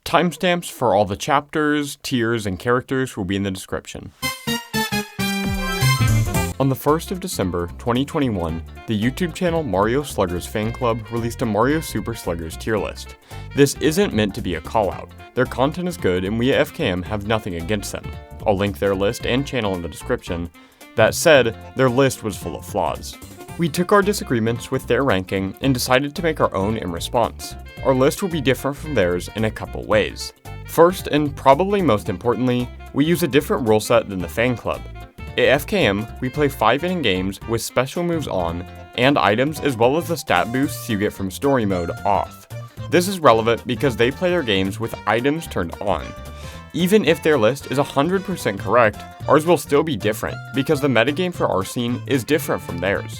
Timestamps for all the chapters, tiers, and characters will be in the description. On the 1st of December 2021, the YouTube channel Mario Sluggers Fanclub released a Mario Super Sluggers tier list. This isn't meant to be a call-out. Their content is good and we at FKM have nothing against them. I'll link their list and channel in the description. That said, their list was full of flaws. We took our disagreements with their ranking and decided to make our own in response. Our list will be different from theirs in a couple ways. First, and probably most importantly, we use a different rule set than the fan club. At FKM, we play 5-inning games with special moves on, and items as well as the stat boosts you get from story mode off. This is relevant because they play their games with items turned on. Even if their list is 100% correct, ours will still be different because the metagame for our scene is different from theirs.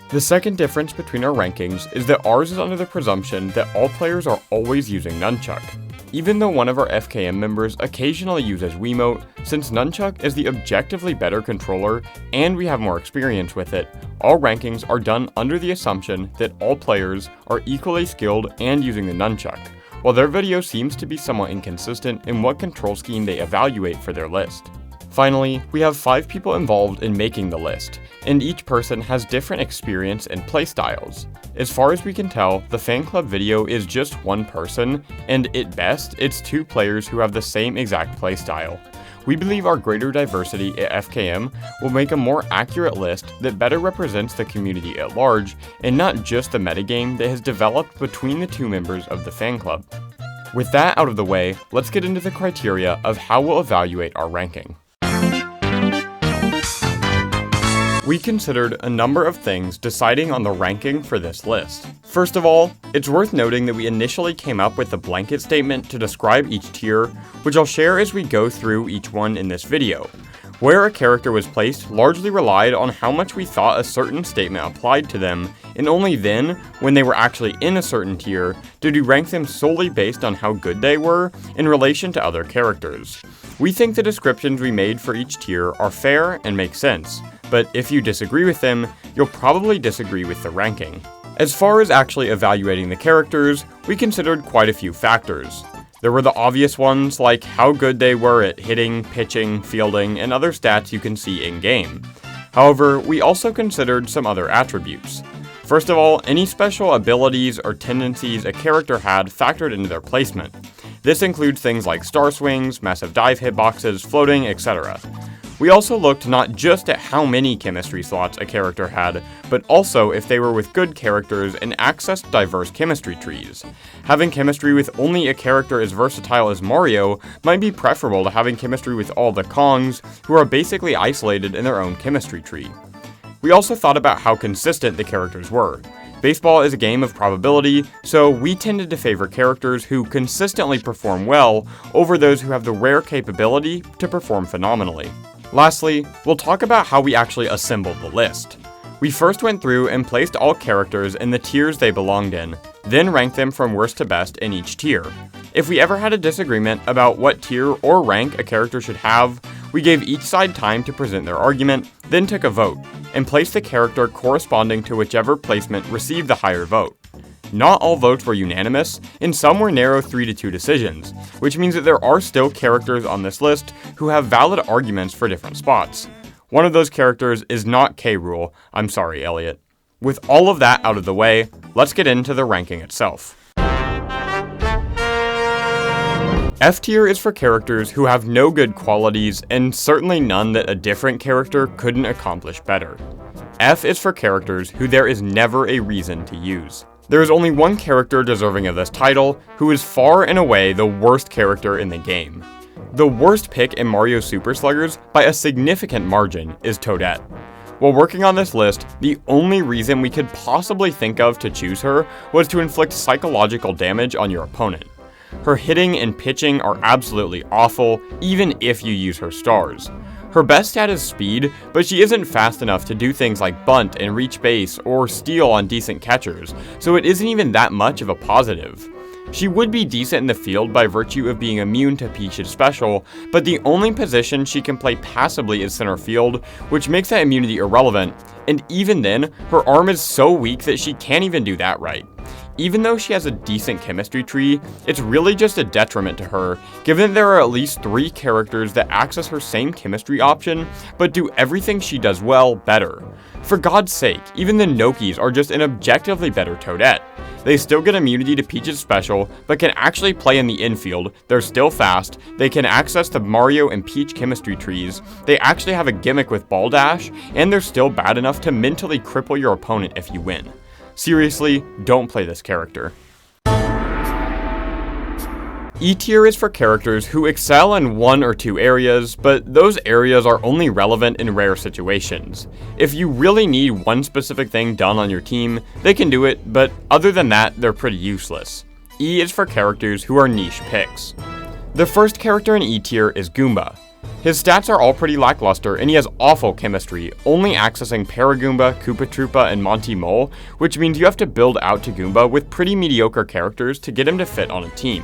The second difference between our rankings is that ours is under the presumption that all players are always using Nunchuck. Even though one of our FKM members occasionally uses Wiimote, since Nunchuck is the objectively better controller and we have more experience with it, all rankings are done under the assumption that all players are equally skilled and using the Nunchuck, while their video seems to be somewhat inconsistent in what control scheme they evaluate for their list. Finally, we have 5 people involved in making the list, and each person has different experience and playstyles. As far as we can tell, the fan club video is just one person, and at best, it's 2 players who have the same exact playstyle. We believe our greater diversity at FKM will make a more accurate list that better represents the community at large, and not just the metagame that has developed between the 2 members of the fan club. With that out of the way, let's get into the criteria of how we'll evaluate our ranking. We considered a number of things deciding on the ranking for this list. First of all, it's worth noting that we initially came up with a blanket statement to describe each tier, which I'll share as we go through each one in this video. Where a character was placed largely relied on how much we thought a certain statement applied to them, and only then, when they were actually in a certain tier, did we rank them solely based on how good they were in relation to other characters. We think the descriptions we made for each tier are fair and make sense, but if you disagree with them, you'll probably disagree with the ranking. As far as actually evaluating the characters, we considered quite a few factors. There were the obvious ones like how good they were at hitting, pitching, fielding, and other stats you can see in-game. However, we also considered some other attributes. First of all, any special abilities or tendencies a character had factored into their placement. This includes things like star swings, massive dive hitboxes, floating, etc. We also looked not just at how many chemistry slots a character had, but also if they were with good characters and accessed diverse chemistry trees. Having chemistry with only a character as versatile as Mario might be preferable to having chemistry with all the Kongs, who are basically isolated in their own chemistry tree. We also thought about how consistent the characters were. Baseball is a game of probability, so we tended to favor characters who consistently perform well over those who have the rare capability to perform phenomenally. Lastly, we'll talk about how we actually assembled the list. We first went through and placed all characters in the tiers they belonged in, then ranked them from worst to best in each tier. If we ever had a disagreement about what tier or rank a character should have, we gave each side time to present their argument, then took a vote, and placed the character corresponding to whichever placement received the higher vote. Not all votes were unanimous, and some were narrow 3-2 decisions, which means that there are still characters on this list who have valid arguments for different spots. One of those characters is not K Rool. I'm sorry, Elliot. With all of that out of the way, let's get into the ranking itself. F tier is for characters who have no good qualities and certainly none that a different character couldn't accomplish better. F is for characters who there is never a reason to use. There is only one character deserving of this title, who is far and away the worst character in the game. The worst pick in Mario Super Sluggers, by a significant margin, is Toadette. While working on this list, the only reason we could possibly think of to choose her was to inflict psychological damage on your opponent. Her hitting and pitching are absolutely awful, even if you use her stars. Her best stat is speed, but she isn't fast enough to do things like bunt and reach base or steal on decent catchers, so it isn't even that much of a positive. She would be decent in the field by virtue of being immune to Peach's special, but the only position she can play passably is center field, which makes that immunity irrelevant, and even then, her arm is so weak that she can't even do that right. Even though she has a decent chemistry tree, it's really just a detriment to her, given that there are at least 3 characters that access her same chemistry option, but do everything she does well better. For God's sake, even the Nokis are just an objectively better Toadette. They still get immunity to Peach's special, but can actually play in the infield, they're still fast, they can access the Mario and Peach chemistry trees, they actually have a gimmick with Ball Dash, and they're still bad enough to mentally cripple your opponent if you win. Seriously, don't play this character. E tier is for characters who excel in 1 or 2 areas, but those areas are only relevant in rare situations. If you really need one specific thing done on your team, they can do it, but other than that, they're pretty useless. E is for characters who are niche picks. The first character in E tier is Goomba. His stats are all pretty lackluster, and he has awful chemistry, only accessing Paragoomba, Koopa Troopa, and Monty Mole, which means you have to build out to Goomba with pretty mediocre characters to get him to fit on a team.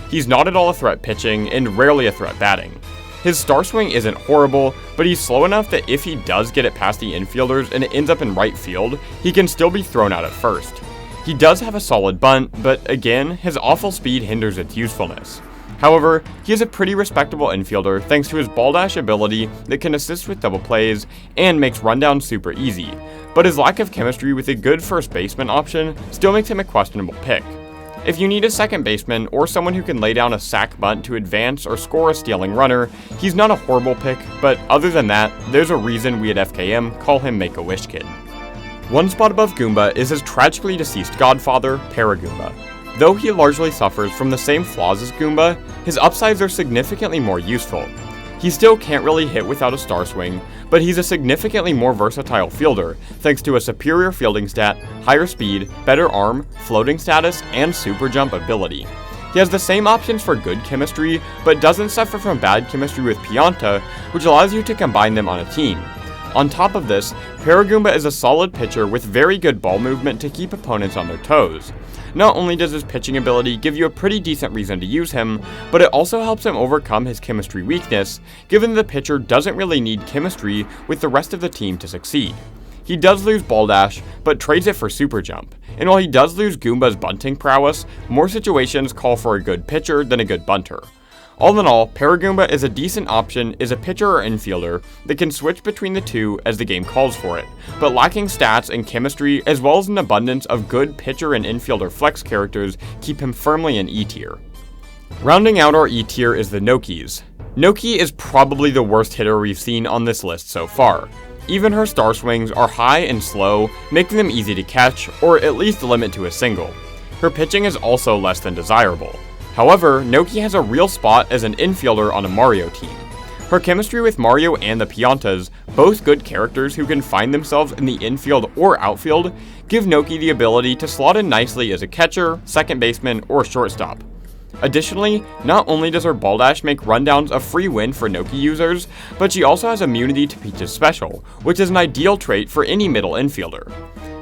He's not at all a threat pitching, and rarely a threat batting. His star swing isn't horrible, but he's slow enough that if he does get it past the infielders and it ends up in right field, he can still be thrown out at first. He does have a solid bunt, but again, his awful speed hinders its usefulness. However, he is a pretty respectable infielder thanks to his Ball Dash ability that can assist with double plays and makes rundowns super easy, but his lack of chemistry with a good first baseman option still makes him a questionable pick. If you need a second baseman or someone who can lay down a sac bunt to advance or score a stealing runner, he's not a horrible pick, but other than that, there's a reason we at FKM call him Make-A-Wish Kid. One spot above Goomba is his tragically deceased godfather, Paragoomba. Though he largely suffers from the same flaws as Goomba, his upsides are significantly more useful. He still can't really hit without a star swing, but he's a significantly more versatile fielder, thanks to a superior fielding stat, higher speed, better arm, floating status, and super jump ability. He has the same options for good chemistry, but doesn't suffer from bad chemistry with Pianta, which allows you to combine them on a team. On top of this, Paragoomba is a solid pitcher with very good ball movement to keep opponents on their toes. Not only does his pitching ability give you a pretty decent reason to use him, but it also helps him overcome his chemistry weakness, given the pitcher doesn't really need chemistry with the rest of the team to succeed. He does lose Ball Dash, but trades it for Super Jump, and while he does lose Goomba's bunting prowess, more situations call for a good pitcher than a good bunter. All in all, Paragoomba is a decent option as a pitcher or infielder that can switch between the two as the game calls for it, but lacking stats and chemistry as well as an abundance of good pitcher and infielder flex characters keep him firmly in E tier. Rounding out our E tier is the Nokis. Noki is probably the worst hitter we've seen on this list so far. Even her star swings are high and slow, making them easy to catch, or at least limit to a single. Her pitching is also less than desirable. However, Noki has a real spot as an infielder on a Mario team. Her chemistry with Mario and the Piantas, both good characters who can find themselves in the infield or outfield, give Noki the ability to slot in nicely as a catcher, second baseman, or shortstop. Additionally, not only does her Ball Dash make rundowns a free win for Noki users, but she also has immunity to Peach's special, which is an ideal trait for any middle infielder.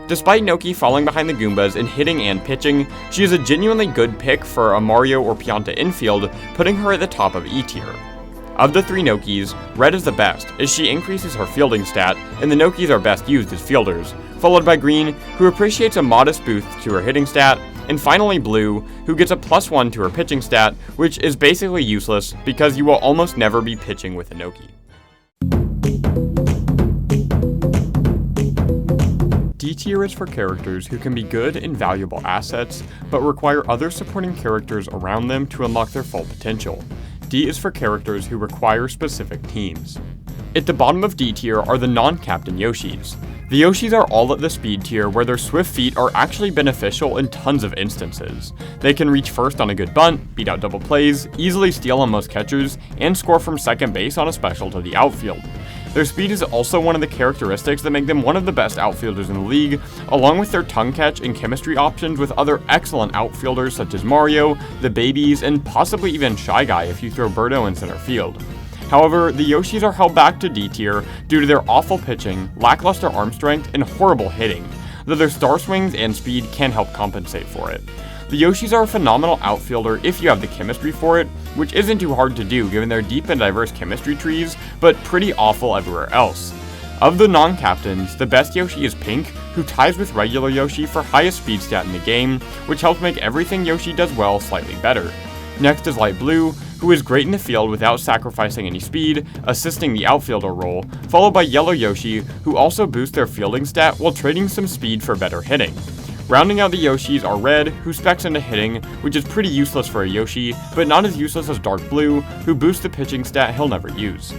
Despite Noki falling behind the Goombas in hitting and pitching, she is a genuinely good pick for a Mario or Pianta infield, putting her at the top of E tier. Of the 3 Nokis, Red is the best, as she increases her fielding stat, and the Nokis are best used as fielders, followed by Green, who appreciates a modest boost to her hitting stat, and finally Blue, who gets a +1 to her pitching stat, which is basically useless because you will almost never be pitching with a Noki. D tier is for characters who can be good and valuable assets, but require other supporting characters around them to unlock their full potential. D is for characters who require specific teams. At the bottom of D tier are the non-captain Yoshis. The Yoshis are all at the speed tier where their swift feet are actually beneficial in tons of instances. They can reach first on a good bunt, beat out double plays, easily steal on most catchers, and score from second base on a special to the outfield. Their speed is also one of the characteristics that make them one of the best outfielders in the league, along with their tongue catch and chemistry options with other excellent outfielders such as Mario, the Babies, and possibly even Shy Guy if you throw Birdo in center field. However, the Yoshis are held back to D tier due to their awful pitching, lackluster arm strength, and horrible hitting, though their star swings and speed can help compensate for it. The Yoshis are a phenomenal outfielder if you have the chemistry for it, which isn't too hard to do given their deep and diverse chemistry trees, but pretty awful everywhere else. Of the non-captains, the best Yoshi is Pink, who ties with regular Yoshi for highest speed stat in the game, which helps make everything Yoshi does well slightly better. Next is Light Blue, who is great in the field without sacrificing any speed, assisting the outfielder role, followed by Yellow Yoshi, who also boosts their fielding stat while trading some speed for better hitting. Rounding out the Yoshis are Red, who specs into hitting, which is pretty useless for a Yoshi, but not as useless as Dark Blue, who boosts the pitching stat he'll never use.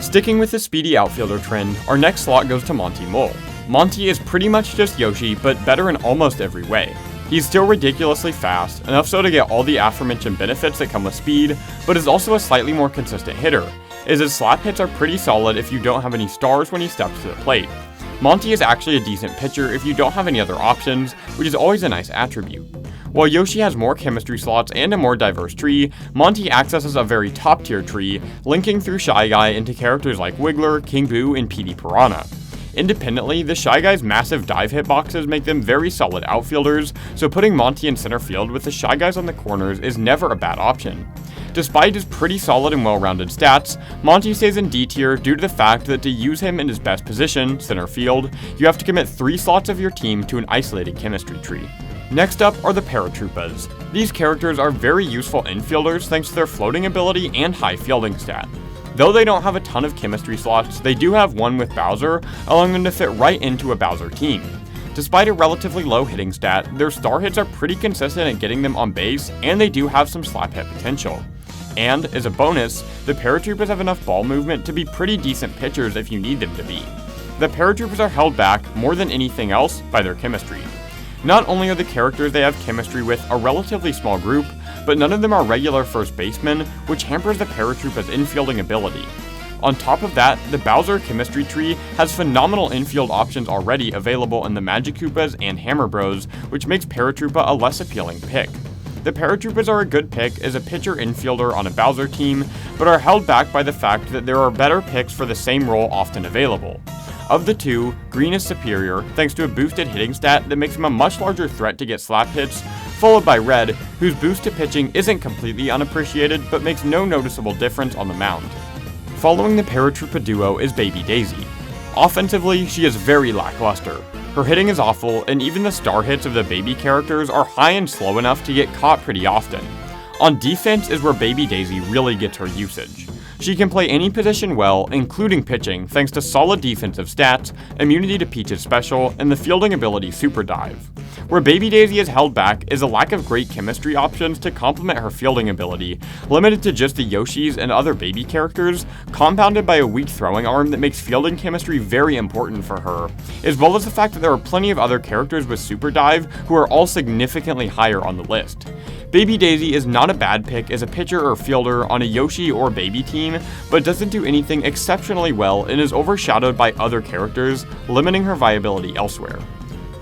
Sticking with the speedy outfielder trend, our next slot goes to Monty Mole. Monty is pretty much just Yoshi, but better in almost every way. He's still ridiculously fast, enough so to get all the aforementioned benefits that come with speed, but is also a slightly more consistent hitter, as his slap hits are pretty solid if you don't have any stars when he steps to the plate. Monty is actually a decent pitcher if you don't have any other options, which is always a nice attribute. While Yoshi has more chemistry slots and a more diverse tree, Monty accesses a very top tier tree, linking through Shy Guy into characters like Wiggler, King Boo, and Petey Piranha. Independently, the Shy Guy's massive dive hitboxes make them very solid outfielders, so putting Monty in center field with the Shy Guys on the corners is never a bad option. Despite his pretty solid and well-rounded stats, Monty stays in D tier due to the fact that to use him in his best position, center field, you have to commit 3 slots of your team to an isolated chemistry tree. Next up are the Paratroopas. These characters are very useful infielders thanks to their floating ability and high fielding stat. Though they don't have a ton of chemistry slots, they do have one with Bowser, allowing them to fit right into a Bowser team. Despite a relatively low hitting stat, their star hits are pretty consistent at getting them on base, and they do have some slap hit potential. And, as a bonus, the Paratroopers have enough ball movement to be pretty decent pitchers if you need them to be. The Paratroopers are held back, more than anything else, by their chemistry. Not only are the characters they have chemistry with a relatively small group, but none of them are regular first basemen, which hampers the Paratroopa's infielding ability. On top of that, the Bowser chemistry tree has phenomenal infield options already available in the Magikoopas and Hammer Bros, which makes Paratroopa a less appealing pick. The Paratroopers are a good pick as a pitcher infielder on a Bowser team, but are held back by the fact that there are better picks for the same role often available. Of the two, Green is superior thanks to a boosted hitting stat that makes him a much larger threat to get slap hits, followed by Red, whose boost to pitching isn't completely unappreciated but makes no noticeable difference on the mound. Following the Paratroopa duo is Baby Daisy. Offensively, she is very lackluster. Her hitting is awful, and even the star hits of the baby characters are high and slow enough to get caught pretty often. On defense is where Baby Daisy really gets her usage. She can play any position well, including pitching, thanks to solid defensive stats, immunity to Peach's special, and the fielding ability Super Dive. Where Baby Daisy is held back is a lack of great chemistry options to complement her fielding ability, limited to just the Yoshis and other baby characters, compounded by a weak throwing arm that makes fielding chemistry very important for her, as well as the fact that there are plenty of other characters with Super Dive who are all significantly higher on the list. Baby Daisy is not a bad pick as a pitcher or fielder on a Yoshi or baby team, but doesn't do anything exceptionally well and is overshadowed by other characters, limiting her viability elsewhere.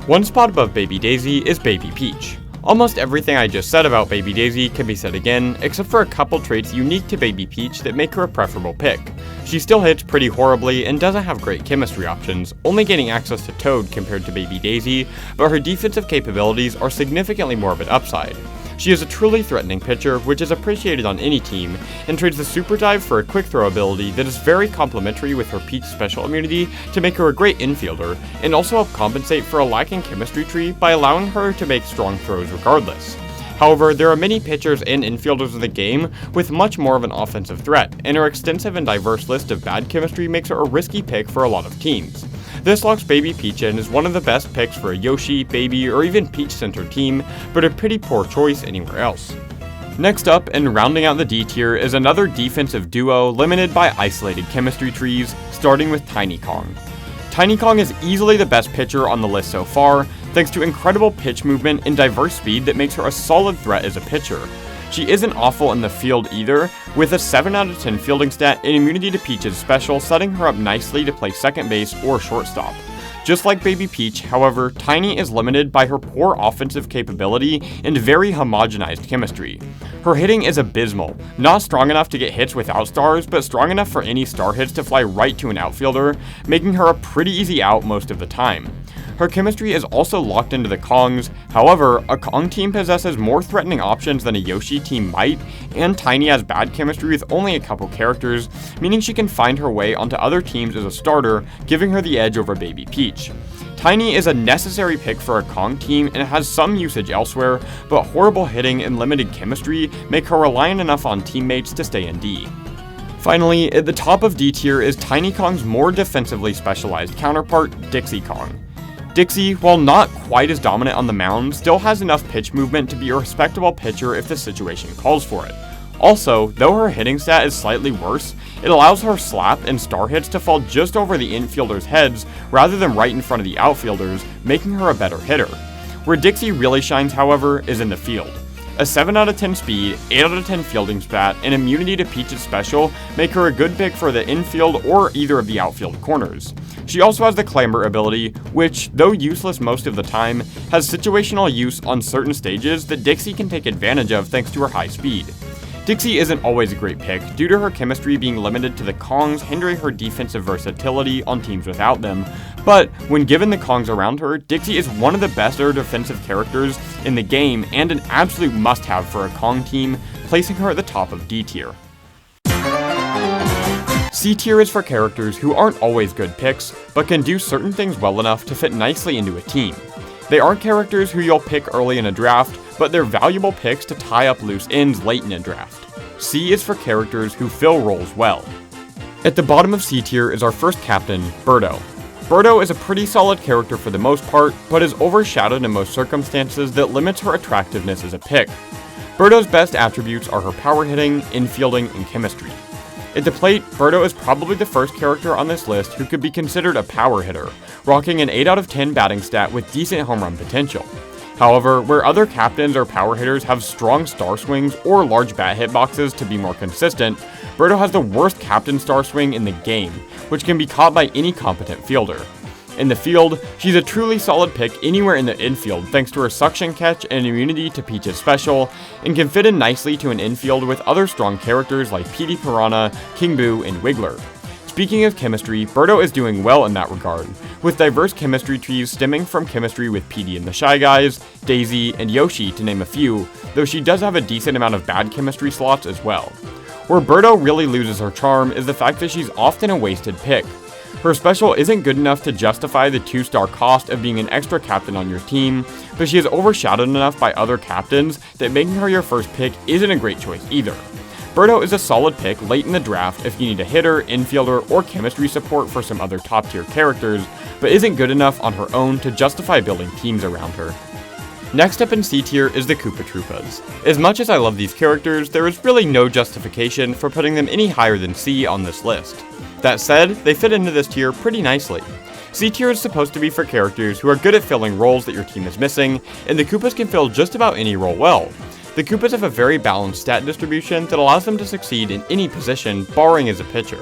One spot above Baby Daisy is Baby Peach. Almost everything I just said about Baby Daisy can be said again, except for a couple traits unique to Baby Peach that make her a preferable pick. She still hits pretty horribly and doesn't have great chemistry options, only getting access to Toad compared to Baby Daisy, but her defensive capabilities are significantly more of an upside. She is a truly threatening pitcher, which is appreciated on any team, and trades the Super Dive for a quick throw ability that is very complementary with her Peach special immunity to make her a great infielder, and also help compensate for a lacking chemistry tree by allowing her to make strong throws regardless. However, there are many pitchers and infielders in the game with much more of an offensive threat, and her extensive and diverse list of bad chemistry makes her a risky pick for a lot of teams. This locks Baby Peach in as one of the best picks for a Yoshi, Baby, or even Peach-centered team, but a pretty poor choice anywhere else. Next up, and rounding out the D tier, is another defensive duo limited by isolated chemistry trees, starting with Tiny Kong. Tiny Kong is easily the best pitcher on the list so far, thanks to incredible pitch movement and diverse speed that makes her a solid threat as a pitcher. She isn't awful in the field either, with a 7 out of 10 fielding stat and immunity to Peach's special setting her up nicely to play second base or shortstop. Just like Baby Peach, however, Tiny is limited by her poor offensive capability and very homogenized chemistry. Her hitting is abysmal, not strong enough to get hits without stars, but strong enough for any star hits to fly right to an outfielder, making her a pretty easy out most of the time. Her chemistry is also locked into the Kongs. However, a Kong team possesses more threatening options than a Yoshi team might, and Tiny has bad chemistry with only a couple characters, meaning she can find her way onto other teams as a starter, giving her the edge over Baby Peach. Tiny is a necessary pick for a Kong team and has some usage elsewhere, but horrible hitting and limited chemistry make her reliant enough on teammates to stay in D. Finally, at the top of D tier is Tiny Kong's more defensively specialized counterpart, Dixie Kong. Dixie, while not quite as dominant on the mound, still has enough pitch movement to be a respectable pitcher if the situation calls for it. Also, though her hitting stat is slightly worse, it allows her slap and star hits to fall just over the infielders' heads rather than right in front of the outfielders, making her a better hitter. Where Dixie really shines, however, is in the field. A 7 out of 10 speed, 8 out of 10 fielding stat, and immunity to Peach's special make her a good pick for the infield or either of the outfield corners. She also has the Clamber ability, which, though useless most of the time, has situational use on certain stages that Dixie can take advantage of thanks to her high speed. Dixie isn't always a great pick, due to her chemistry being limited to the Kongs, hindering her defensive versatility on teams without them, but when given the Kongs around her, Dixie is one of the better defensive characters in the game and an absolute must-have for a Kong team, placing her at the top of D tier. C tier is for characters who aren't always good picks, but can do certain things well enough to fit nicely into a team. They aren't characters who you'll pick early in a draft, but they're valuable picks to tie up loose ends late in a draft. C is for characters who fill roles well. At the bottom of C tier is our first captain, Birdo. Birdo is a pretty solid character for the most part, but is overshadowed in most circumstances that limits her attractiveness as a pick. Birdo's best attributes are her power hitting, infielding, and chemistry. At the plate, Birdo is probably the first character on this list who could be considered a power hitter, rocking an 8 out of 10 batting stat with decent home run potential. However, where other captains or power hitters have strong star swings or large bat hitboxes to be more consistent, Birdo has the worst captain star swing in the game, which can be caught by any competent fielder. In the field, she's a truly solid pick anywhere in the infield thanks to her suction catch and immunity to Peach's special, and can fit in nicely to an infield with other strong characters like Petey Piranha, King Boo, and Wiggler. Speaking of chemistry, Birdo is doing well in that regard, with diverse chemistry trees stemming from chemistry with Petey and the Shy Guys, Daisy, and Yoshi to name a few, though she does have a decent amount of bad chemistry slots as well. Where Birdo really loses her charm is the fact that she's often a wasted pick. Her special isn't good enough to justify the 2-star cost of being an extra captain on your team, but she is overshadowed enough by other captains that making her your first pick isn't a great choice either. Birdo is a solid pick late in the draft if you need a hitter, infielder, or chemistry support for some other top tier characters, but isn't good enough on her own to justify building teams around her. Next up in C tier is the Koopa Troopas. As much as I love these characters, there is really no justification for putting them any higher than C on this list. That said, they fit into this tier pretty nicely. C tier is supposed to be for characters who are good at filling roles that your team is missing, and the Koopas can fill just about any role well. The Koopas have a very balanced stat distribution that allows them to succeed in any position, barring as a pitcher.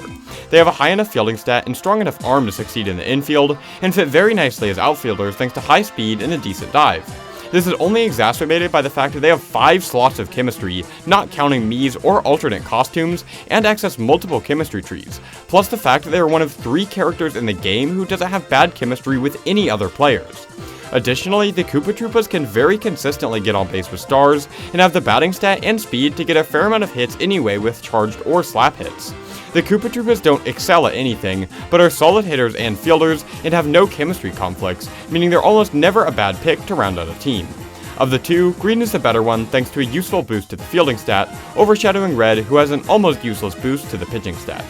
They have a high enough fielding stat and strong enough arm to succeed in the infield, and fit very nicely as outfielders thanks to high speed and a decent dive. This is only exacerbated by the fact that they have 5 slots of chemistry, not counting Mii's or alternate costumes, and access multiple chemistry trees, plus the fact that they are one of 3 characters in the game who doesn't have bad chemistry with any other players. Additionally, the Koopa Troopas can very consistently get on base with stars, and have the batting stat and speed to get a fair amount of hits anyway with charged or slap hits. The Koopa Troopas don't excel at anything, but are solid hitters and fielders, and have no chemistry conflicts, meaning they're almost never a bad pick to round out a team. Of the two, Green is the better one thanks to a useful boost to the fielding stat, overshadowing Red, who has an almost useless boost to the pitching stat.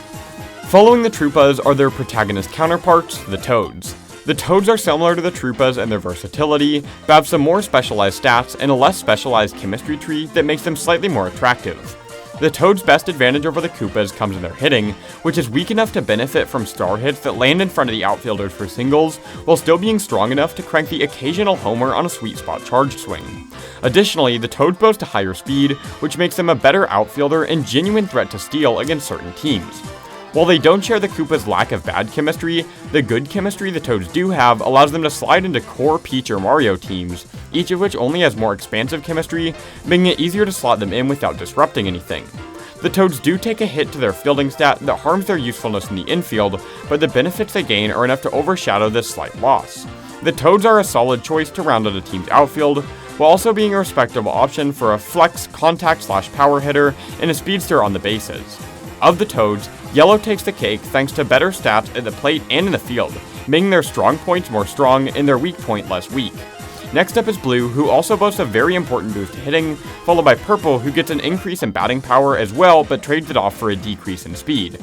Following the Troopas are their protagonist counterparts, the Toads. The Toads are similar to the Troopas in their versatility, but have some more specialized stats and a less specialized chemistry tree that makes them slightly more attractive. The Toads' best advantage over the Koopas comes in their hitting, which is weak enough to benefit from star hits that land in front of the outfielders for singles, while still being strong enough to crank the occasional homer on a sweet spot charged swing. Additionally, the Toads boast a higher speed, which makes them a better outfielder and genuine threat to steal against certain teams. While they don't share the Koopas' lack of bad chemistry, the good chemistry the Toads do have allows them to slide into core Peach or Mario teams, each of which only has more expansive chemistry, making it easier to slot them in without disrupting anything. The Toads do take a hit to their fielding stat that harms their usefulness in the infield, but the benefits they gain are enough to overshadow this slight loss. the Toads are a solid choice to round out a team's outfield, while also being a respectable option for a flex contact/power hitter and a speedster on the bases. Of the Toads, Yellow takes the cake thanks to better stats at the plate and in the field, making their strong points more strong and their weak point less weak. Next up is Blue, who also boasts a very important boost to hitting, followed by Purple, who gets an increase in batting power as well, but trades it off for a decrease in speed.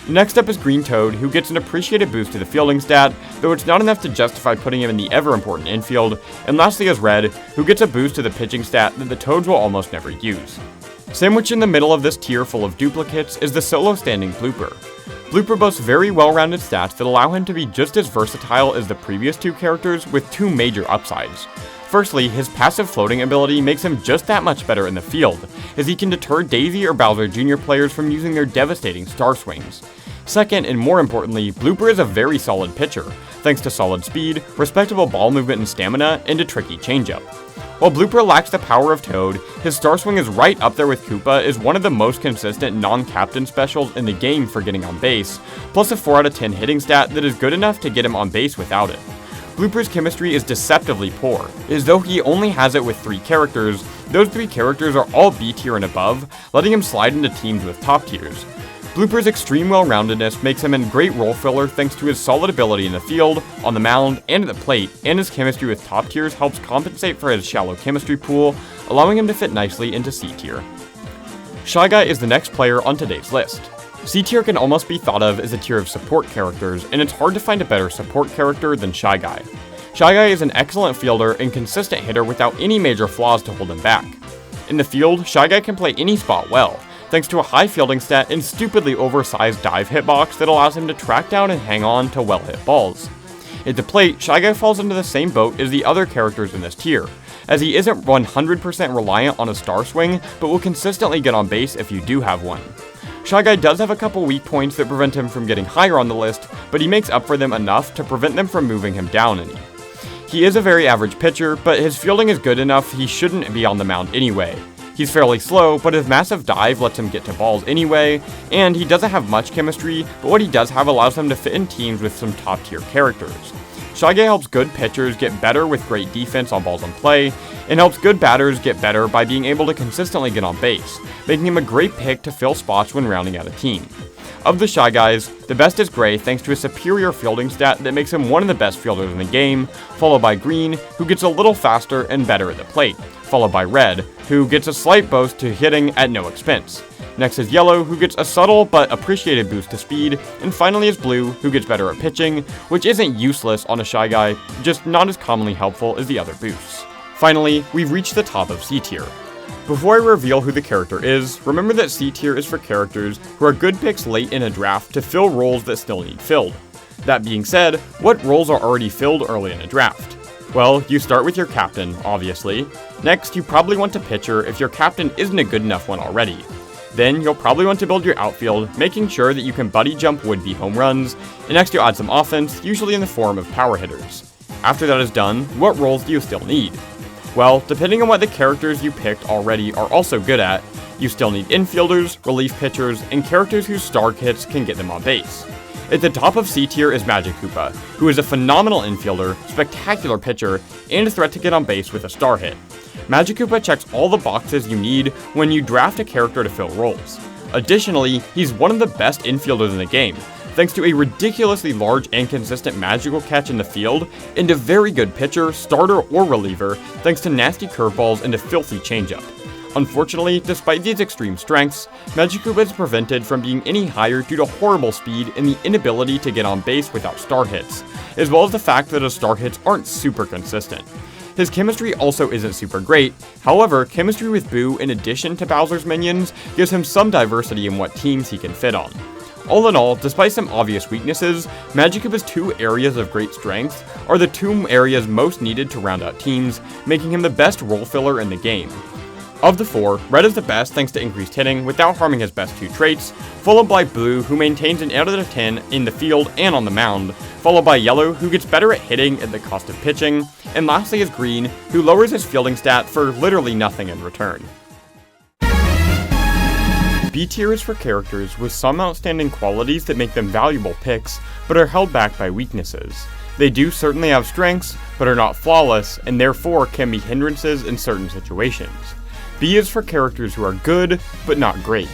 Next up is Green Toad, who gets an appreciated boost to the fielding stat, though it's not enough to justify putting him in the ever-important infield. And lastly is Red, who gets a boost to the pitching stat that the Toads will almost never use. Sandwiched in the middle of this tier full of duplicates is the solo standing Blooper. Blooper boasts very well-rounded stats that allow him to be just as versatile as the previous two characters with two major upsides. Firstly, his passive floating ability makes him just that much better in the field, as he can deter Daisy or Bowser Jr. players from using their devastating star swings. Second, and more importantly, Blooper is a very solid pitcher, thanks to solid speed, respectable ball movement and stamina, and a tricky changeup. While Blooper lacks the power of Toad, his star swing is right up there with Koopa as one of the most consistent non-captain specials in the game for getting on base, plus a 4 out of 10 hitting stat that is good enough to get him on base without it. Blooper's chemistry is deceptively poor, as though he only has it with 3 characters, those 3 characters are all B tier and above, letting him slide into teams with top tiers. Blooper's extreme well-roundedness makes him a great role filler thanks to his solid ability in the field, on the mound, and at the plate, and his chemistry with top tiers helps compensate for his shallow chemistry pool, allowing him to fit nicely into C tier. Shy Guy is the next player on today's list. C tier can almost be thought of as a tier of support characters, and it's hard to find a better support character than Shy Guy. Shy Guy is an excellent fielder and consistent hitter without any major flaws to hold him back. In the field, Shy Guy can play any spot well, thanks to a high fielding stat and stupidly oversized dive hitbox that allows him to track down and hang on to well-hit balls. At the plate, Shy Guy falls into the same boat as the other characters in this tier, as he isn't 100% reliant on a star swing, but will consistently get on base if you do have one. Shy Guy does have a couple weak points that prevent him from getting higher on the list, but he makes up for them enough to prevent them from moving him down any. He is a very average pitcher, but his fielding is good enough he shouldn't be on the mound anyway. He's fairly slow, but his massive dive lets him get to balls anyway, and he doesn't have much chemistry, but what he does have allows him to fit in teams with some top tier characters. Shy Guy helps good pitchers get better with great defense on balls in play, and helps good batters get better by being able to consistently get on base, making him a great pick to fill spots when rounding out a team. Of the Shy Guys, the best is Gray thanks to a superior fielding stat that makes him one of the best fielders in the game, followed by Green, who gets a little faster and better at the plate, followed by Red, who gets a slight boost to hitting at no expense. Next is Yellow, who gets a subtle but appreciated boost to speed, and finally is Blue, who gets better at pitching, which isn't useless on a Shy Guy, just not as commonly helpful as the other boosts. Finally, we've reached the top of C tier. Before I reveal who the character is, remember that C tier is for characters who are good picks late in a draft to fill roles that still need filled. That being said, what roles are already filled early in a draft? Well, you start with your captain, obviously. Next, you probably want a pitcher if your captain isn't a good enough one already. Then, you'll probably want to build your outfield, making sure that you can buddy jump would-be home runs, and next you'll add some offense, usually in the form of power hitters. After that is done, what roles do you still need? Well, depending on what the characters you picked already are also good at, you still need infielders, relief pitchers, and characters whose star hits can get them on base. At the top of C tier is Magikoopa, who is a phenomenal infielder, spectacular pitcher, and a threat to get on base with a star hit. Magikoopa checks all the boxes you need when you draft a character to fill roles. Additionally, he's one of the best infielders in the game, thanks to a ridiculously large and consistent magical catch in the field, and a very good pitcher, starter, or reliever, thanks to nasty curveballs and a filthy changeup. Unfortunately, despite these extreme strengths, Magikoopa is prevented from being any higher due to horrible speed and the inability to get on base without star hits, as well as the fact that his star hits aren't super consistent. His chemistry also isn't super great, however, chemistry with Boo in addition to Bowser's minions gives him some diversity in what teams he can fit on. All in all, despite some obvious weaknesses, Magikoopa's 2 areas of great strength are the 2 areas most needed to round out teams, making him the best role filler in the game. Of the 4, Red is the best thanks to increased hitting without harming his best 2 traits, followed by Blue, who maintains an 8 out of 10 in the field and on the mound, followed by Yellow, who gets better at hitting at the cost of pitching, and lastly is Green, who lowers his fielding stat for literally nothing in return. B tier is for characters with some outstanding qualities that make them valuable picks, but are held back by weaknesses. They do certainly have strengths, but are not flawless, and therefore can be hindrances in certain situations. B is for characters who are good, but not great.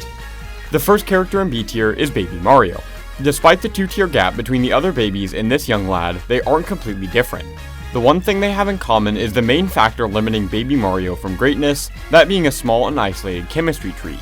The first character in B tier is Baby Mario. Despite the 2-tier gap between the other babies and this young lad, they aren't completely different. The one thing they have in common is the main factor limiting Baby Mario from greatness, that being a small and isolated chemistry tree.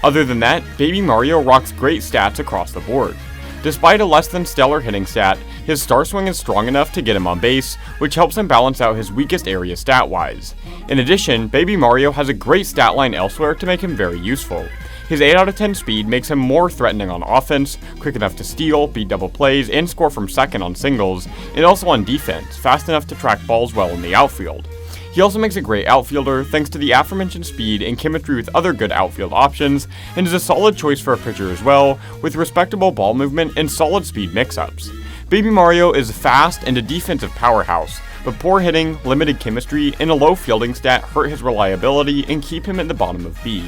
Other than that, Baby Mario rocks great stats across the board. Despite a less than stellar hitting stat, his star swing is strong enough to get him on base, which helps him balance out his weakest area stat-wise. In addition, Baby Mario has a great stat line elsewhere to make him very useful. His 8 out of 10 speed makes him more threatening on offense, quick enough to steal, beat double plays, and score from second on singles, and also on defense, fast enough to track balls well in the outfield. He also makes a great outfielder thanks to the aforementioned speed and chemistry with other good outfield options, and is a solid choice for a pitcher as well, with respectable ball movement and solid speed mix-ups. Baby Mario is fast and a defensive powerhouse, but poor hitting, limited chemistry, and a low fielding stat hurt his reliability and keep him at the bottom of B.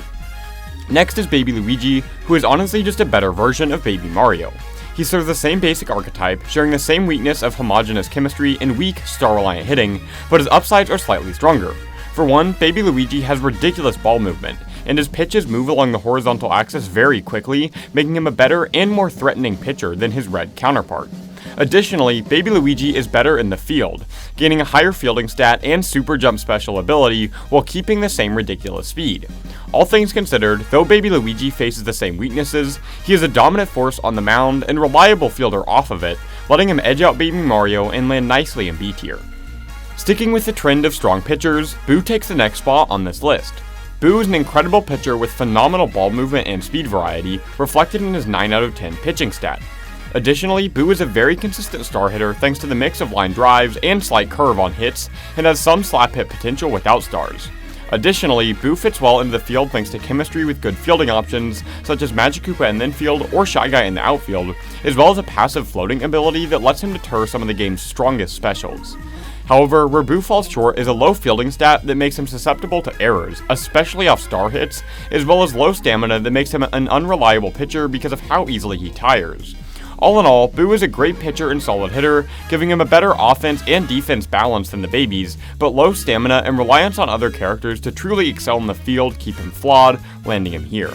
Next is Baby Luigi, who is honestly just a better version of Baby Mario. He serves the same basic archetype, sharing the same weakness of homogeneous chemistry and weak, star-reliant hitting, but his upsides are slightly stronger. For one, Baby Luigi has ridiculous ball movement, and his pitches move along the horizontal axis very quickly, making him a better and more threatening pitcher than his red counterpart. Additionally, Baby Luigi is better in the field, gaining a higher fielding stat and super jump special ability while keeping the same ridiculous speed. All things considered, though Baby Luigi faces the same weaknesses, he is a dominant force on the mound and reliable fielder off of it, letting him edge out Baby Mario and land nicely in B tier. Sticking with the trend of strong pitchers, Boo takes the next spot on this list. Boo is an incredible pitcher with phenomenal ball movement and speed variety, reflected in his 9 out of 10 pitching stat. Additionally, Boo is a very consistent star hitter thanks to the mix of line drives and slight curve on hits, and has some slap hit potential without stars. Additionally, Boo fits well into the field thanks to chemistry with good fielding options, such as Magikoopa in the infield or Shy Guy in the outfield, as well as a passive floating ability that lets him deter some of the game's strongest specials. However, where Boo falls short is a low fielding stat that makes him susceptible to errors, especially off star hits, as well as low stamina that makes him an unreliable pitcher because of how easily he tires. All in all, Boo is a great pitcher and solid hitter, giving him a better offense and defense balance than the babies, but low stamina and reliance on other characters to truly excel in the field keep him flawed, landing him here.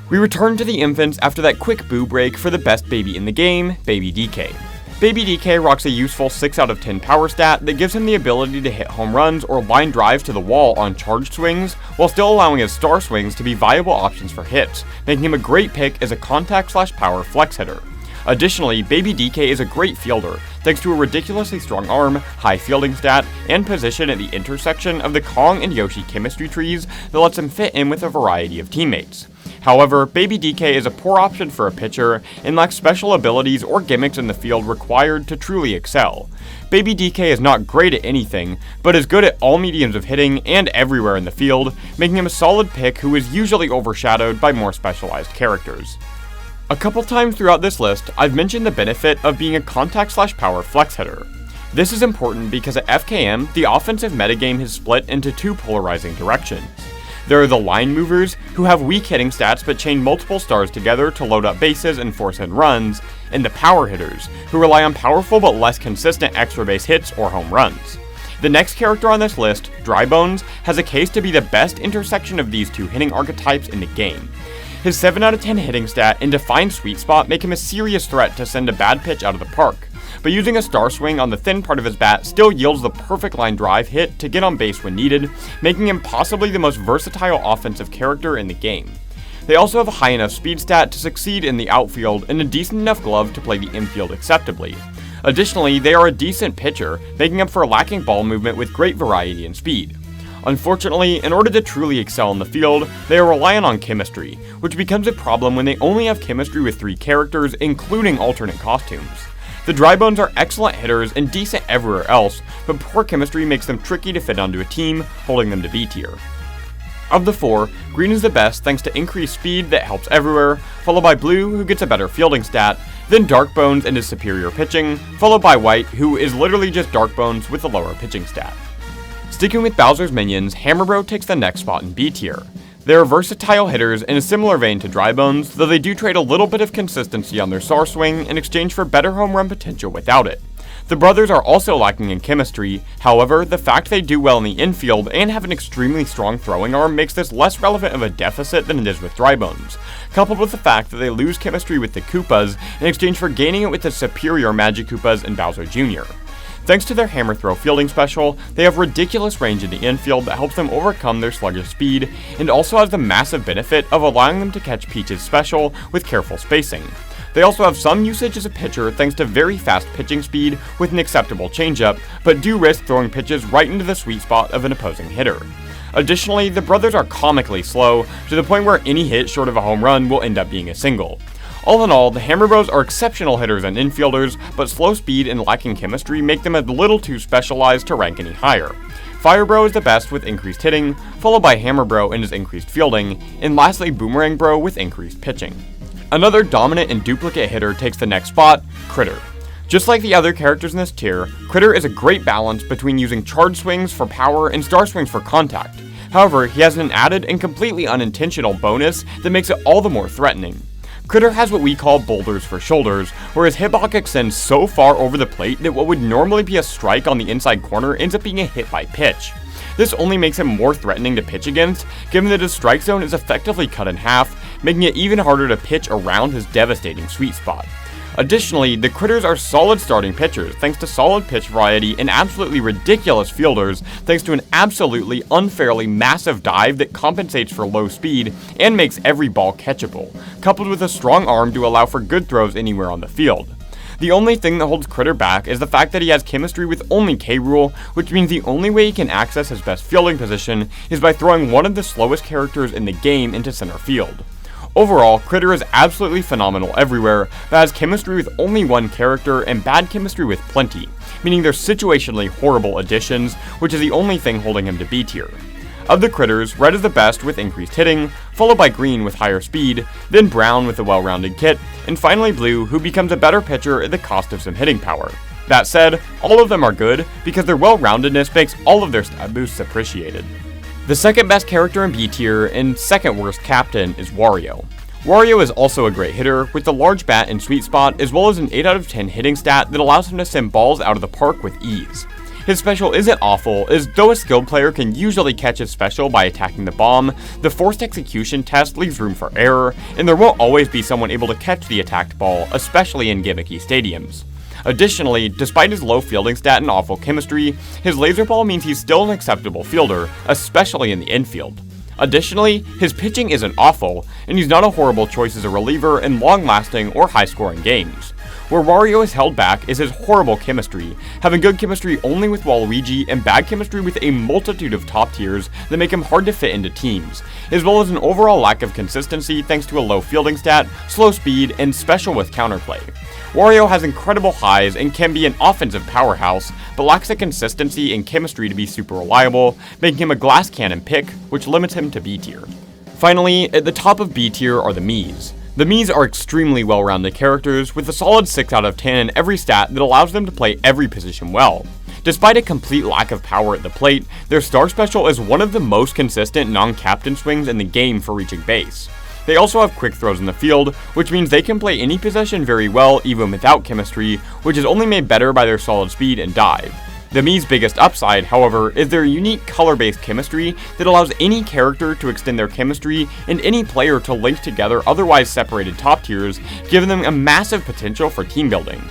We return to the infants after that quick Boo break for the best baby in the game, Baby DK. Baby DK rocks a useful 6 out of 10 power stat that gives him the ability to hit home runs or line drives to the wall on charged swings, while still allowing his star swings to be viable options for hits, making him a great pick as a contact/power flex hitter. Additionally, Baby DK is a great fielder, thanks to a ridiculously strong arm, high fielding stat, and position at the intersection of the Kong and Yoshi chemistry trees that lets him fit in with a variety of teammates. However, Baby DK is a poor option for a pitcher and lacks special abilities or gimmicks in the field required to truly excel. Baby DK is not great at anything, but is good at all mediums of hitting and everywhere in the field, making him a solid pick who is usually overshadowed by more specialized characters. A couple times throughout this list, I've mentioned the benefit of being a contact/power flex hitter. This is important because at FKM, the offensive metagame has split into two polarizing directions. There are the line movers, who have weak hitting stats but chain multiple stars together to load up bases and force in runs, and the power hitters, who rely on powerful but less consistent extra base hits or home runs. The next character on this list, Drybones, has a case to be the best intersection of these two hitting archetypes in the game. His 7 out of 10 hitting stat and defined sweet spot make him a serious threat to send a bad pitch out of the park, but using a star swing on the thin part of his bat still yields the perfect line drive hit to get on base when needed, making him possibly the most versatile offensive character in the game. They also have a high enough speed stat to succeed in the outfield and a decent enough glove to play the infield acceptably. Additionally, they are a decent pitcher, making up for lacking ball movement with great variety and speed. Unfortunately, in order to truly excel in the field, they are reliant on chemistry, which becomes a problem when they only have chemistry with 3 characters, including alternate costumes. The Drybones are excellent hitters and decent everywhere else, but poor chemistry makes them tricky to fit onto a team, holding them to B tier. Of the 4, Green is the best thanks to increased speed that helps everywhere, followed by Blue, who gets a better fielding stat, then Darkbones and his superior pitching, followed by White, who is literally just Darkbones with a lower pitching stat. Sticking with Bowser's minions, Hammerbro takes the next spot in B tier. They are versatile hitters in a similar vein to Drybones, though they do trade a little bit of consistency on their star swing in exchange for better home run potential without it. The brothers are also lacking in chemistry, however, the fact they do well in the infield and have an extremely strong throwing arm makes this less relevant of a deficit than it is with Drybones, coupled with the fact that they lose chemistry with the Koopas in exchange for gaining it with the superior Magikoopas and Bowser Jr. Thanks to their hammer throw fielding special, they have ridiculous range in the infield that helps them overcome their sluggish speed, and also has the massive benefit of allowing them to catch Peach's special with careful spacing. They also have some usage as a pitcher thanks to very fast pitching speed with an acceptable changeup, but do risk throwing pitches right into the sweet spot of an opposing hitter. Additionally, the brothers are comically slow, to the point where any hit short of a home run will end up being a single. All in all, the Hammer Bros are exceptional hitters and infielders, but slow speed and lacking chemistry make them a little too specialized to rank any higher. Fire Bro is the best with increased hitting, followed by Hammer Bro in his increased fielding, and lastly Boomerang Bro with increased pitching. Another dominant and duplicate hitter takes the next spot, Kritter. Just like the other characters in this tier, Kritter is a great balance between using charge swings for power and star swings for contact. However, he has an added and completely unintentional bonus that makes it all the more threatening. Kritter has what we call boulders for shoulders, where his hitbox extends so far over the plate that what would normally be a strike on the inside corner ends up being a hit by pitch. This only makes him more threatening to pitch against, given that his strike zone is effectively cut in half, making it even harder to pitch around his devastating sweet spot. Additionally, the Kritters are solid starting pitchers thanks to solid pitch variety and absolutely ridiculous fielders thanks to an absolutely unfairly massive dive that compensates for low speed and makes every ball catchable, coupled with a strong arm to allow for good throws anywhere on the field. The only thing that holds Kritter back is the fact that he has chemistry with only K Rool, which means the only way he can access his best fielding position is by throwing one of the slowest characters in the game into center field. Overall, Kritter is absolutely phenomenal everywhere, but has chemistry with only one character and bad chemistry with plenty, meaning they're situationally horrible additions, which is the only thing holding him to B tier. Of the Kritters, red is the best with increased hitting, followed by green with higher speed, then brown with a well-rounded kit, and finally blue, who becomes a better pitcher at the cost of some hitting power. That said, all of them are good, because their well-roundedness makes all of their stat boosts appreciated. The second best character in B tier and second worst captain is Wario. Wario is also a great hitter, with the large bat and sweet spot, as well as an 8 out of 10 hitting stat that allows him to send balls out of the park with ease. His special isn't awful, as though a skilled player can usually catch his special by attacking the bomb, the forced execution test leaves room for error, and there won't always be someone able to catch the attacked ball, especially in gimmicky stadiums. Additionally, despite his low fielding stat and awful chemistry, his laser ball means he's still an acceptable fielder, especially in the infield. Additionally, his pitching isn't awful, and he's not a horrible choice as a reliever in long-lasting or high-scoring games. Where Wario is held back is his horrible chemistry, having good chemistry only with Waluigi and bad chemistry with a multitude of top tiers that make him hard to fit into teams, as well as an overall lack of consistency thanks to a low fielding stat, slow speed, and special with counterplay. Wario has incredible highs and can be an offensive powerhouse, but lacks the consistency and chemistry to be super reliable, making him a glass cannon pick, which limits him to B tier. Finally, at the top of B tier are the Miis. The Miis are extremely well-rounded characters with a solid 6 out of 10 in every stat that allows them to play every position well. Despite a complete lack of power at the plate, their star special is one of the most consistent non-captain swings in the game for reaching base. They also have quick throws in the field, which means they can play any possession very well even without chemistry, which is only made better by their solid speed and dive. The Mii's biggest upside, however, is their unique color-based chemistry that allows any character to extend their chemistry and any player to link together otherwise separated top tiers, giving them a massive potential for team building.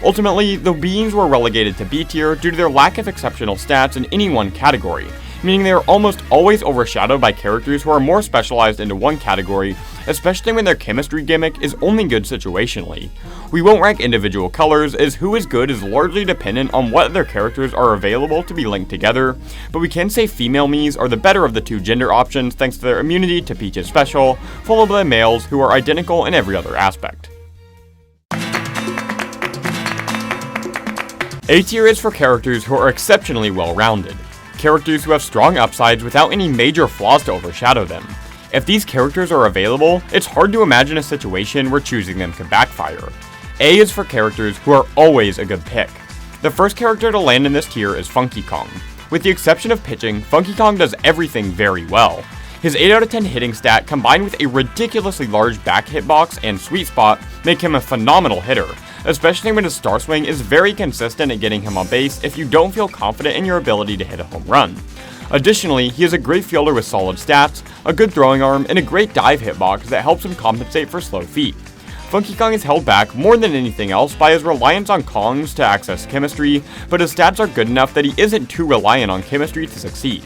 Ultimately, the Miis were relegated to B tier due to their lack of exceptional stats in any one category, meaning they are almost always overshadowed by characters who are more specialized into one category, especially when their chemistry gimmick is only good situationally. We won't rank individual colors, as who is good is largely dependent on what other characters are available to be linked together, but we can say female Miis are the better of the two gender options thanks to their immunity to Peach's special, followed by males who are identical in every other aspect. A tier is for characters who are exceptionally well-rounded. Characters who have strong upsides without any major flaws to overshadow them. If these characters are available, it's hard to imagine a situation where choosing them could backfire. A is for characters who are always a good pick. The first character to land in this tier is Funky Kong. With the exception of pitching, Funky Kong does everything very well. His 8 out of 10 hitting stat combined with a ridiculously large back hitbox and sweet spot make him a phenomenal hitter, especially when his star swing is very consistent at getting him on base if you don't feel confident in your ability to hit a home run. Additionally, he is a great fielder with solid stats, a good throwing arm, and a great dive hitbox that helps him compensate for slow feet. Funky Kong is held back more than anything else by his reliance on Kongs to access chemistry, but his stats are good enough that he isn't too reliant on chemistry to succeed.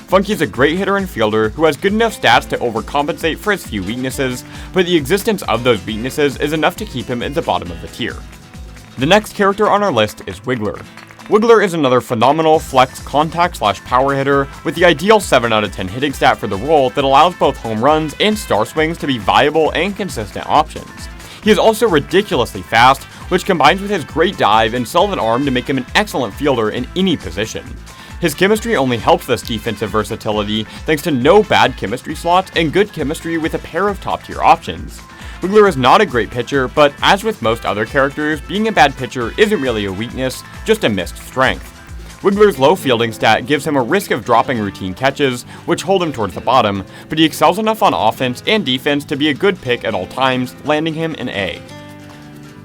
Funky is a great hitter and fielder who has good enough stats to overcompensate for his few weaknesses, but the existence of those weaknesses is enough to keep him at the bottom of the tier. The next character on our list is Wiggler. Wiggler is another phenomenal flex contact/power hitter with the ideal 7 out of 10 hitting stat for the role that allows both home runs and star swings to be viable and consistent options. He is also ridiculously fast, which combines with his great dive and solid arm to make him an excellent fielder in any position. His chemistry only helps this defensive versatility thanks to no bad chemistry slots and good chemistry with a pair of top tier options. Wiggler is not a great pitcher, but as with most other characters, being a bad pitcher isn't really a weakness, just a missed strength. Wiggler's low fielding stat gives him a risk of dropping routine catches, which hold him towards the bottom, but he excels enough on offense and defense to be a good pick at all times, landing him an A.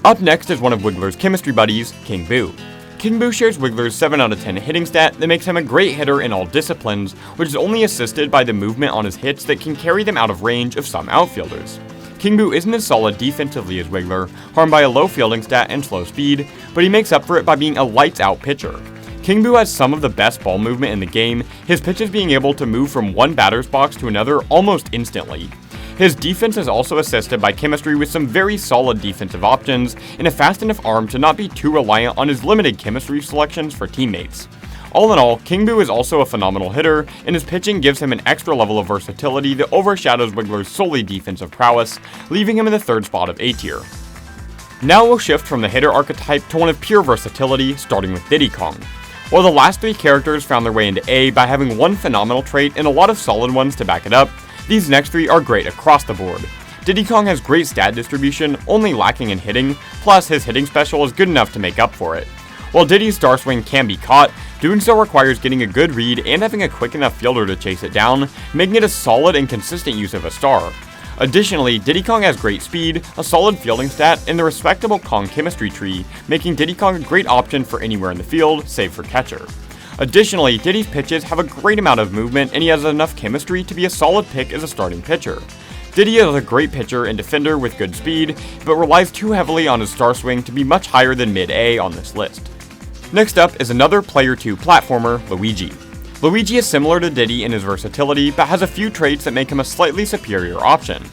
Up next is one of Wiggler's chemistry buddies, King Boo. King Boo shares Wiggler's 7 out of 10 hitting stat that makes him a great hitter in all disciplines, which is only assisted by the movement on his hits that can carry them out of range of some outfielders. King Boo isn't as solid defensively as Wiggler, harmed by a low fielding stat and slow speed, but he makes up for it by being a lights-out pitcher. King Boo has some of the best ball movement in the game, his pitches being able to move from one batter's box to another almost instantly. His defense is also assisted by chemistry with some very solid defensive options and a fast enough arm to not be too reliant on his limited chemistry selections for teammates. All in all, King Boo is also a phenomenal hitter, and his pitching gives him an extra level of versatility that overshadows Wiggler's solely defensive prowess, leaving him in the third spot of A tier. Now we'll shift from the hitter archetype to one of pure versatility, starting with Diddy Kong. While the last three characters found their way into A by having one phenomenal trait and a lot of solid ones to back it up, these next three are great across the board. Diddy Kong has great stat distribution, only lacking in hitting, plus his hitting special is good enough to make up for it. While Diddy's star swing can be caught, doing so requires getting a good read and having a quick enough fielder to chase it down, making it a solid and consistent use of a star. Additionally, Diddy Kong has great speed, a solid fielding stat, and the respectable Kong chemistry tree, making Diddy Kong a great option for anywhere in the field, save for catcher. Additionally, Diddy's pitches have a great amount of movement and he has enough chemistry to be a solid pick as a starting pitcher. Diddy is a great pitcher and defender with good speed, but relies too heavily on his star swing to be much higher than mid-A on this list. Next up is another Player 2 platformer, Luigi. Luigi is similar to Diddy in his versatility, but has a few traits that make him a slightly superior option.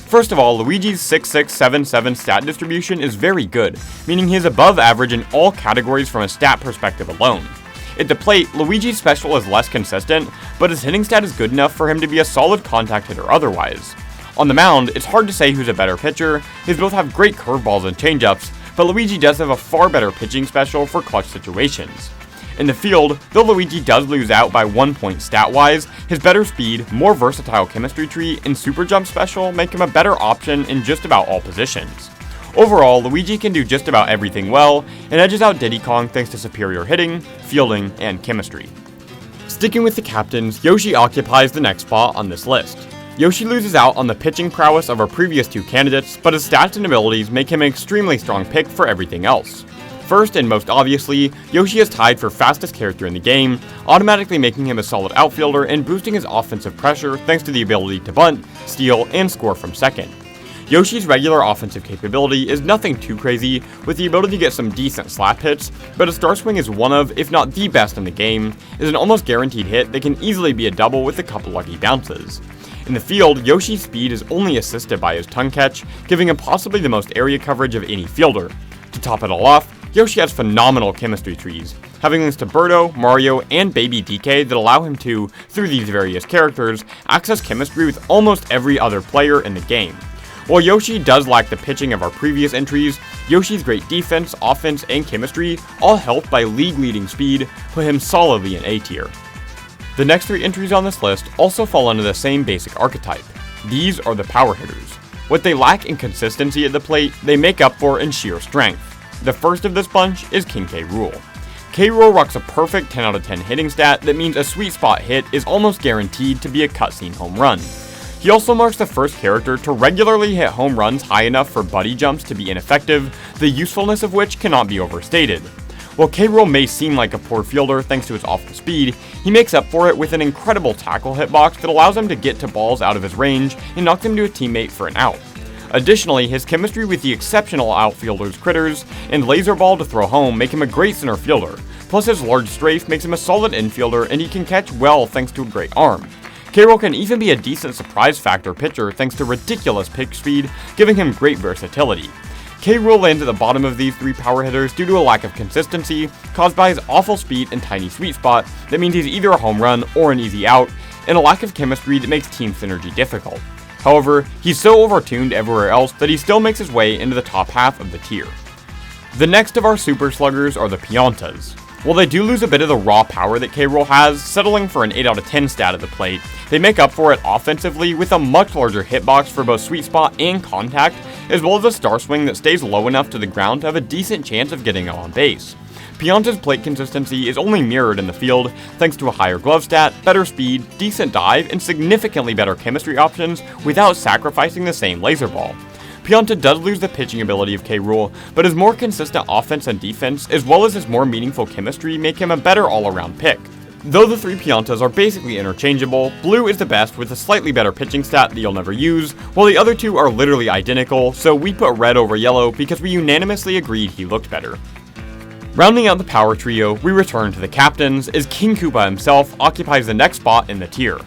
First of all, Luigi's 6'6", 7'7" stat distribution is very good, meaning he is above average in all categories from a stat perspective alone. At the plate, Luigi's special is less consistent, but his hitting stat is good enough for him to be a solid contact hitter otherwise. On the mound, it's hard to say who's a better pitcher, they both have great curveballs and changeups, but Luigi does have a far better pitching special for clutch situations. In the field, though Luigi does lose out by 1 point stat-wise, his better speed, more versatile chemistry tree, and super jump special make him a better option in just about all positions. Overall, Luigi can do just about everything well, and edges out Diddy Kong thanks to superior hitting, fielding, and chemistry. Sticking with the captains, Yoshi occupies the next spot on this list. Yoshi loses out on the pitching prowess of our previous two candidates, but his stats and abilities make him an extremely strong pick for everything else. First and most obviously, Yoshi is tied for fastest character in the game, automatically making him a solid outfielder and boosting his offensive pressure thanks to the ability to bunt, steal, and score from second. Yoshi's regular offensive capability is nothing too crazy, with the ability to get some decent slap hits, but his star swing is one of, if not the best in the game, is an almost guaranteed hit that can easily be a double with a couple lucky bounces. In the field, Yoshi's speed is only assisted by his tongue catch, giving him possibly the most area coverage of any fielder. To top it all off, Yoshi has phenomenal chemistry trees, having links to Birdo, Mario, and Baby DK that allow him to, through these various characters, access chemistry with almost every other player in the game. While Yoshi does lack the pitching of our previous entries, Yoshi's great defense, offense, and chemistry, all helped by league-leading speed, put him solidly in A tier. The next three entries on this list also fall under the same basic archetype. These are the power hitters. What they lack in consistency at the plate, they make up for in sheer strength. The first of this bunch is King K Rool. K Rool rocks a perfect 10 out of 10 hitting stat that means a sweet spot hit is almost guaranteed to be a cutscene home run. He also marks the first character to regularly hit home runs high enough for buddy jumps to be ineffective, the usefulness of which cannot be overstated. While K Rool may seem like a poor fielder thanks to his awful speed, he makes up for it with an incredible tackle hitbox that allows him to get to balls out of his range and knock them to a teammate for an out. Additionally, his chemistry with the exceptional outfielders Kritters and Laser Ball to throw home make him a great center fielder, plus his large strafe makes him a solid infielder and he can catch well thanks to a great arm. K Rool can even be a decent surprise factor pitcher thanks to ridiculous pitch speed, giving him great versatility. K Rool lands at the bottom of these three power hitters due to a lack of consistency caused by his awful speed and tiny sweet spot that means he's either a home run or an easy out, and a lack of chemistry that makes team synergy difficult. However, he's so overtuned everywhere else that he still makes his way into the top half of the tier. The next of our Super Sluggers are the Piantas. While they do lose a bit of the raw power that K Rool has, settling for an 8 out of 10 stat at the plate, they make up for it offensively with a much larger hitbox for both sweet spot and contact, as well as a star swing that stays low enough to the ground to have a decent chance of getting on base. Pianta's plate consistency is only mirrored in the field thanks to a higher glove stat, better speed, decent dive, and significantly better chemistry options without sacrificing the same laser ball. Pianta does lose the pitching ability of K Rool, but his more consistent offense and defense, as well as his more meaningful chemistry, make him a better all-around pick. Though the three Piantas are basically interchangeable, Blue is the best with a slightly better pitching stat that you'll never use, while the other two are literally identical, so we put Red over Yellow because we unanimously agreed he looked better. Rounding out the power trio, we return to the captains, as King Koopa himself occupies the next spot in the tier.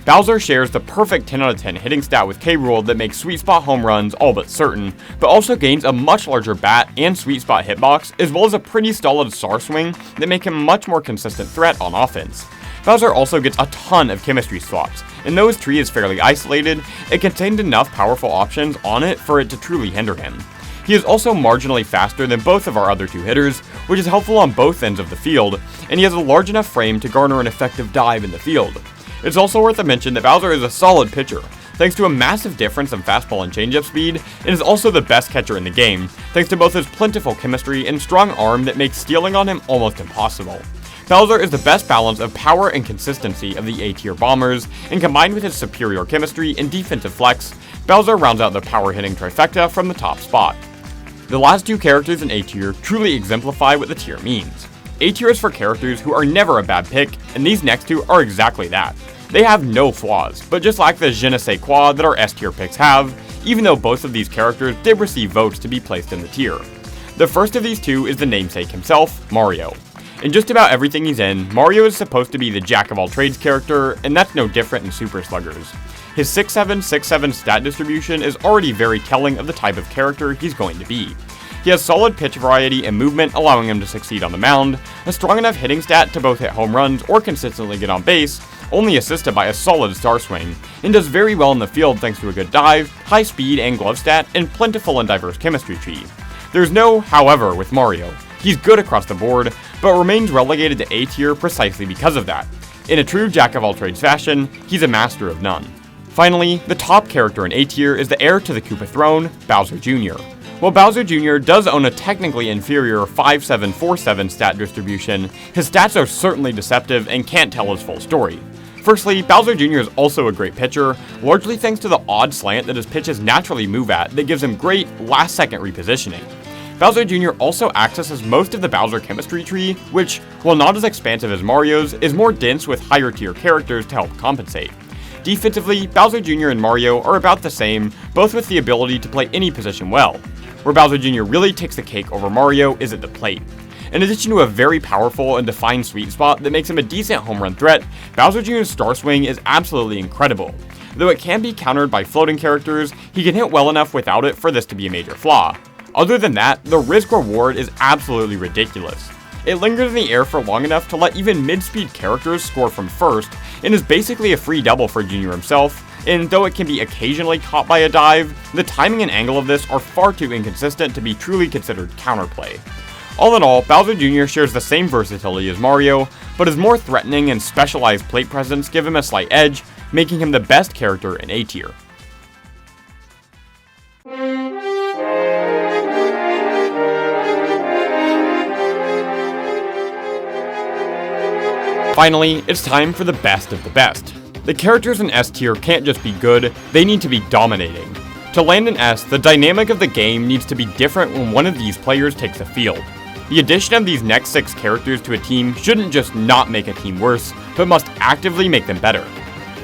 Bowser shares the perfect 10 out of 10 hitting stat with K Rool that makes sweet spot home runs all but certain, but also gains a much larger bat and sweet spot hitbox, as well as a pretty solid star swing that make him a much more consistent threat on offense. Bowser also gets a ton of chemistry swaps, and though his tree is fairly isolated, it contained enough powerful options on it for it to truly hinder him. He is also marginally faster than both of our other two hitters, which is helpful on both ends of the field, and he has a large enough frame to garner an effective dive in the field. It's also worth a mention that Bowser is a solid pitcher, thanks to a massive difference in fastball and changeup speed, and is also the best catcher in the game, thanks to both his plentiful chemistry and strong arm that makes stealing on him almost impossible. Bowser is the best balance of power and consistency of the A-tier bombers, and combined with his superior chemistry and defensive flex, Bowser rounds out the power-hitting trifecta from the top spot. The last two characters in A-tier truly exemplify what the tier means. A-tier is for characters who are never a bad pick, and these next two are exactly that. They have no flaws, but just lack the je ne sais quoi that our S-tier picks have, even though both of these characters did receive votes to be placed in the tier. The first of these two is the namesake himself, Mario. In just about everything he's in, Mario is supposed to be the jack-of-all-trades character, and that's no different in Super Sluggers. His 6'7", 6'7" stat distribution is already very telling of the type of character he's going to be. He has solid pitch variety and movement, allowing him to succeed on the mound, a strong enough hitting stat to both hit home runs or consistently get on base, only assisted by a solid star swing, and does very well in the field thanks to a good dive, high speed and glove stat, and plentiful and diverse chemistry tree. There's no however with Mario. He's good across the board, but remains relegated to A tier precisely because of that. In a true jack-of-all-trades fashion, he's a master of none. Finally, the top character in A tier is the heir to the Koopa throne, Bowser Jr. While Bowser Jr. does own a technically inferior 5'7", 4'7" stat distribution, his stats are certainly deceptive and can't tell his full story. Firstly, Bowser Jr. is also a great pitcher, largely thanks to the odd slant that his pitches naturally move at that gives him great last-second repositioning. Bowser Jr. also accesses most of the Bowser chemistry tree, which, while not as expansive as Mario's, is more dense with higher-tier characters to help compensate. Defensively, Bowser Jr. and Mario are about the same, both with the ability to play any position well. Where Bowser Jr. really takes the cake over Mario is at the plate. In addition to a very powerful and defined sweet spot that makes him a decent home run threat, Bowser Jr.'s star swing is absolutely incredible. Though it can be countered by floating characters, he can hit well enough without it for this to be a major flaw. Other than that, the risk reward is absolutely ridiculous. It lingers in the air for long enough to let even mid-speed characters score from first, and is basically a free double for Jr. himself, and though it can be occasionally caught by a dive, the timing and angle of this are far too inconsistent to be truly considered counterplay. All in all, Bowser Jr. shares the same versatility as Mario, but his more threatening and specialized plate presence give him a slight edge, making him the best character in A tier. Finally, it's time for the best of the best. The characters in S tier can't just be good, they need to be dominating. To land an S, the dynamic of the game needs to be different when one of these players takes the field. The addition of these next 6 characters to a team shouldn't just not make a team worse, but must actively make them better.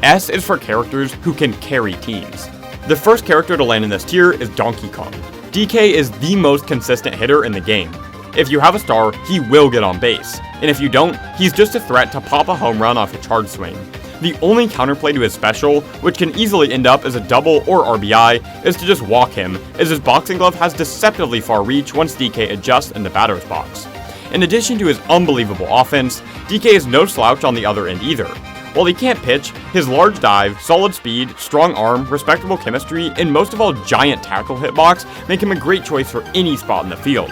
S is for characters who can carry teams. The first character to land in this tier is Donkey Kong. DK is the most consistent hitter in the game. If you have a star, he will get on base, and if you don't, he's just a threat to pop a home run off a charge swing. The only counterplay to his special, which can easily end up as a double or RBI, is to just walk him, as his boxing glove has deceptively far reach once DK adjusts in the batter's box. In addition to his unbelievable offense, DK is no slouch on the other end either. While he can't pitch, his large dive, solid speed, strong arm, respectable chemistry, and most of all giant tackle hitbox make him a great choice for any spot in the field.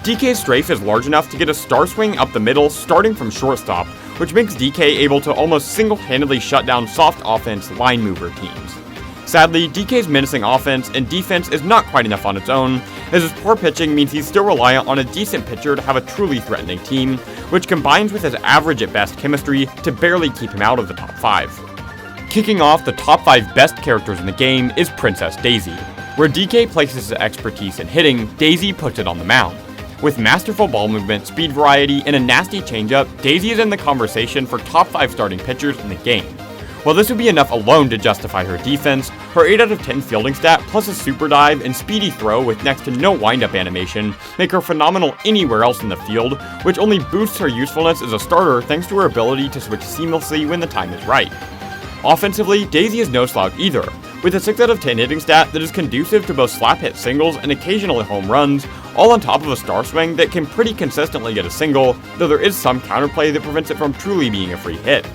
DK's strafe is large enough to get a star swing up the middle starting from shortstop, which makes DK able to almost single-handedly shut down soft offense line mover teams. Sadly, DK's menacing offense and defense is not quite enough on its own, as his poor pitching means he's still reliant on a decent pitcher to have a truly threatening team, which combines with his average at best chemistry to barely keep him out of the top 5. Kicking off the top 5 best characters in the game is Princess Daisy. Where DK places his expertise in hitting, Daisy puts it on the mound. With masterful ball movement, speed variety, and a nasty changeup, Daisy is in the conversation for top 5 starting pitchers in the game. While this would be enough alone to justify her defense, her 8 out of 10 fielding stat plus a super dive and speedy throw with next to no windup animation make her phenomenal anywhere else in the field, which only boosts her usefulness as a starter thanks to her ability to switch seamlessly when the time is right. Offensively, Daisy is no slouch either, with a 6 out of 10 hitting stat that is conducive to both slap hit singles and occasionally home runs, all on top of a star swing that can pretty consistently get a single, though there is some counterplay that prevents it from truly being a free hit.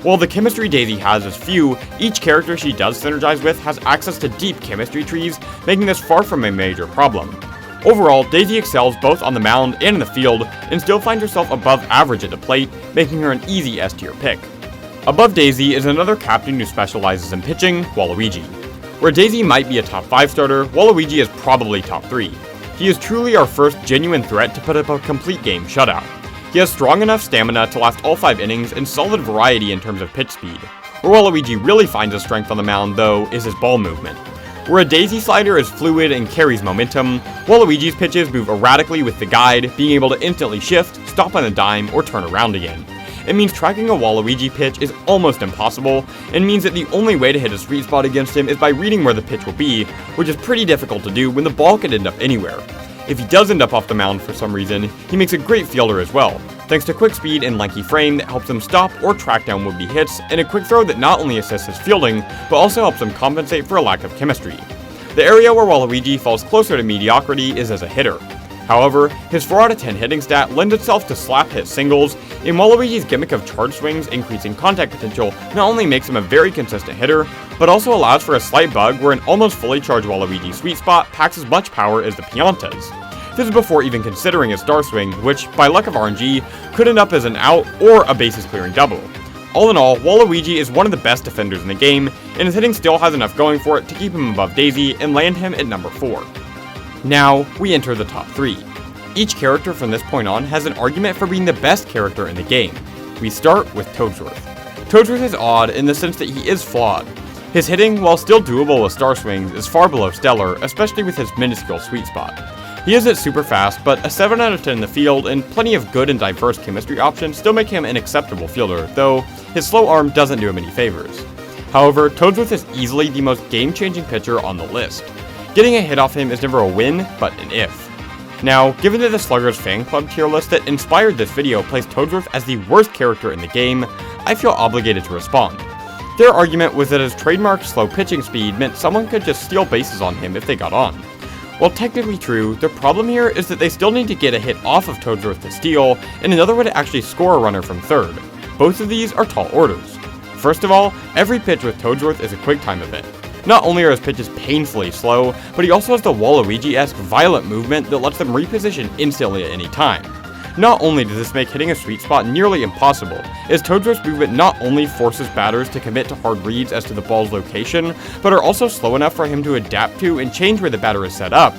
While the chemistry Daisy has is few, each character she does synergize with has access to deep chemistry trees, making this far from a major problem. Overall, Daisy excels both on the mound and in the field, and still finds herself above average at the plate, making her an easy S tier pick. Above Daisy is another captain who specializes in pitching, Waluigi. Where Daisy might be a top 5 starter, Waluigi is probably top 3. He is truly our first genuine threat to put up a complete game shutout. He has strong enough stamina to last all 5 innings and solid variety in terms of pitch speed. Where Waluigi really finds his strength on the mound, though, is his ball movement. Where a Daisy slider is fluid and carries momentum, Waluigi's pitches move erratically with the guide, being able to instantly shift, stop on a dime, or turn around again. It means tracking a Waluigi pitch is almost impossible, and means that the only way to hit a sweet spot against him is by reading where the pitch will be, which is pretty difficult to do when the ball could end up anywhere. If he does end up off the mound for some reason, he makes a great fielder as well, thanks to quick speed and lanky frame that helps him stop or track down would-be hits, and a quick throw that not only assists his fielding, but also helps him compensate for a lack of chemistry. The area where Waluigi falls closer to mediocrity is as a hitter. However, his 4 out of 10 hitting stat lends itself to slap hit singles, and Waluigi's gimmick of charge swings increasing contact potential not only makes him a very consistent hitter, but also allows for a slight bug where an almost fully charged Waluigi sweet spot packs as much power as the Pianta's. This is before even considering his star swing, which, by luck of RNG, could end up as an out or a bases clearing double. All in all, Waluigi is one of the best defenders in the game, and his hitting still has enough going for it to keep him above Daisy and land him at number 4. Now, we enter the top 3. Each character from this point on has an argument for being the best character in the game. We start with Toadsworth. Toadsworth is odd in the sense that he is flawed. His hitting, while still doable with star swings, is far below stellar, especially with his minuscule sweet spot. He isn't super fast, but a 7 out of 10 in the field and plenty of good and diverse chemistry options still make him an acceptable fielder, though his slow arm doesn't do him any favors. However, Toadsworth is easily the most game-changing pitcher on the list. Getting a hit off him is never a win, but an if. Now, given that the Sluggers Fanclub tier list that inspired this video placed Toadsworth as the worst character in the game, I feel obligated to respond. Their argument was that his trademark slow pitching speed meant someone could just steal bases on him if they got on. While technically true, the problem here is that they still need to get a hit off of Toadsworth to steal, and another way to actually score a runner from third. Both of these are tall orders. First of all, every pitch with Toadsworth is a quick time event. Not only are his pitches painfully slow, but he also has the Waluigi-esque violent movement that lets them reposition instantly at any time. Not only does this make hitting a sweet spot nearly impossible, as Toadsworth's movement not only forces batters to commit to hard reads as to the ball's location, but are also slow enough for him to adapt to and change where the batter is set up.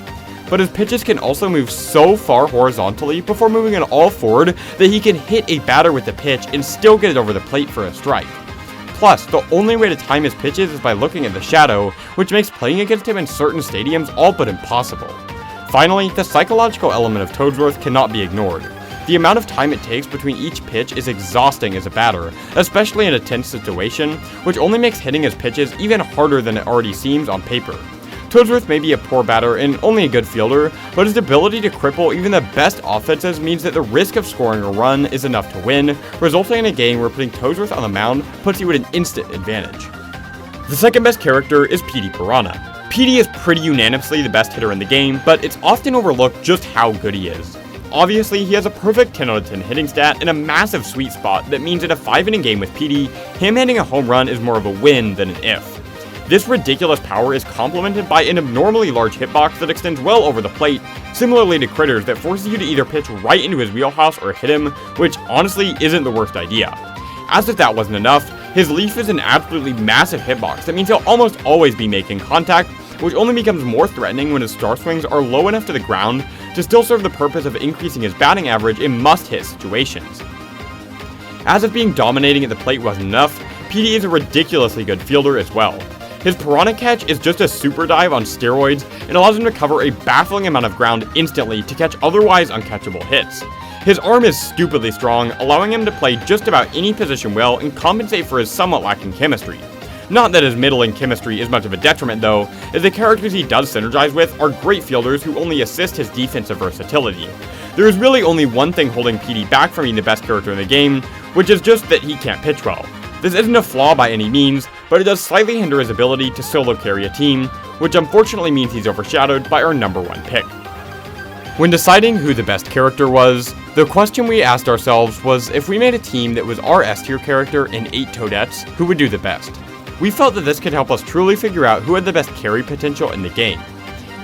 but his pitches can also move so far horizontally before moving it all forward that he can hit a batter with the pitch and still get it over the plate for a strike. Plus, the only way to time his pitches is by looking at the shadow, which makes playing against him in certain stadiums all but impossible. Finally, the psychological element of Toadsworth cannot be ignored. The amount of time it takes between each pitch is exhausting as a batter, especially in a tense situation, which only makes hitting his pitches even harder than it already seems on paper. Toadsworth may be a poor batter and only a good fielder, but his ability to cripple even the best offenses means that the risk of scoring a run is enough to win, resulting in a game where putting Toadsworth on the mound puts you at an instant advantage. The second best character is Petey Piranha. Petey is pretty unanimously the best hitter in the game, but it's often overlooked just how good he is. Obviously, he has a perfect 10 out of 10 hitting stat and a massive sweet spot that means in a 5-inning game with Petey, him hitting a home run is more of a win than an if. This ridiculous power is complemented by an abnormally large hitbox that extends well over the plate, similarly to Kritter's that forces you to either pitch right into his wheelhouse or hit him, which honestly isn't the worst idea. As if that wasn't enough, his leaf is an absolutely massive hitbox that means he'll almost always be making contact, which only becomes more threatening when his star swings are low enough to the ground to still serve the purpose of increasing his batting average in must-hit situations. As if being dominating at the plate wasn't enough, Petey is a ridiculously good fielder as well. His Piranha catch is just a super dive on steroids and allows him to cover a baffling amount of ground instantly to catch otherwise uncatchable hits. His arm is stupidly strong, allowing him to play just about any position well and compensate for his somewhat lacking chemistry. Not that his middling chemistry is much of a detriment though, as the characters he does synergize with are great fielders who only assist his defensive versatility. There is really only one thing holding Petey back from being the best character in the game, which is just that he can't pitch well. This isn't a flaw by any means, but it does slightly hinder his ability to solo carry a team, which unfortunately means he's overshadowed by our number one pick. When deciding who the best character was, the question we asked ourselves was if we made a team that was our S tier character and 8 Toadettes, who would do the best. We felt that this could help us truly figure out who had the best carry potential in the game.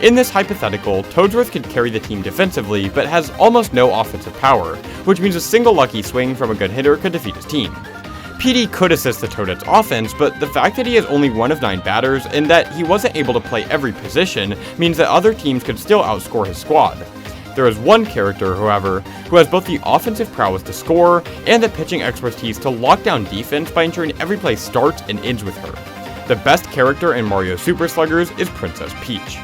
In this hypothetical, Toadsworth could carry the team defensively, but has almost no offensive power, which means a single lucky swing from a good hitter could defeat his team. Petey could assist the Toadette's offense, but the fact that he has only one of 9 batters and that he wasn't able to play every position means that other teams could still outscore his squad. There is one character, however, who has both the offensive prowess to score and the pitching expertise to lock down defense by ensuring every play starts and ends with her. The best character in Mario Super Sluggers is Princess Peach.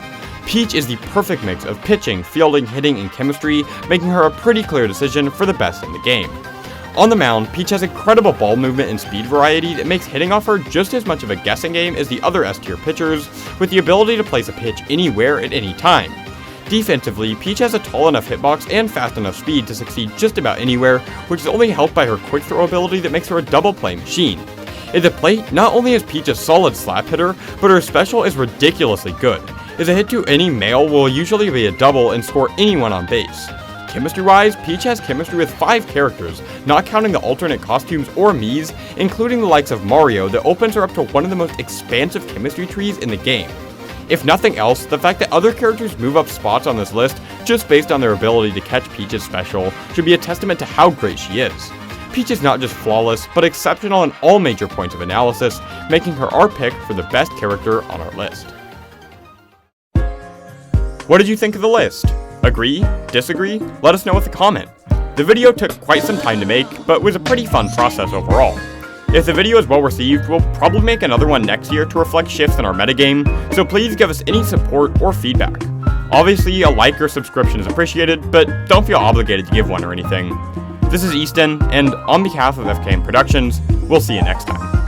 Peach is the perfect mix of pitching, fielding, hitting, and chemistry, making her a pretty clear decision for the best in the game. On the mound, Peach has incredible ball movement and speed variety that makes hitting off her just as much of a guessing game as the other S-tier pitchers, with the ability to place a pitch anywhere at any time. Defensively, Peach has a tall enough hitbox and fast enough speed to succeed just about anywhere, which is only helped by her quick throw ability that makes her a double play machine. At the plate, not only is Peach a solid slap hitter, but her special is ridiculously good, as a hit to any male will usually be a double and score anyone on base. Chemistry-wise, Peach has chemistry with 5 characters, not counting the alternate costumes or Miis, including the likes of Mario that opens her up to one of the most expansive chemistry trees in the game. If nothing else, the fact that other characters move up spots on this list just based on their ability to catch Peach's special should be a testament to how great she is. Peach is not just flawless, but exceptional on all major points of analysis, making her our pick for the best character on our list. What did you think of the list? Agree? Disagree? Let us know with a comment. The video took quite some time to make, but was a pretty fun process overall. If the video is well received, we'll probably make another one next year to reflect shifts in our metagame, so please give us any support or feedback. Obviously, a like or subscription is appreciated, but don't feel obligated to give one or anything. This is Easton, and on behalf of FKM Productions, we'll see you next time.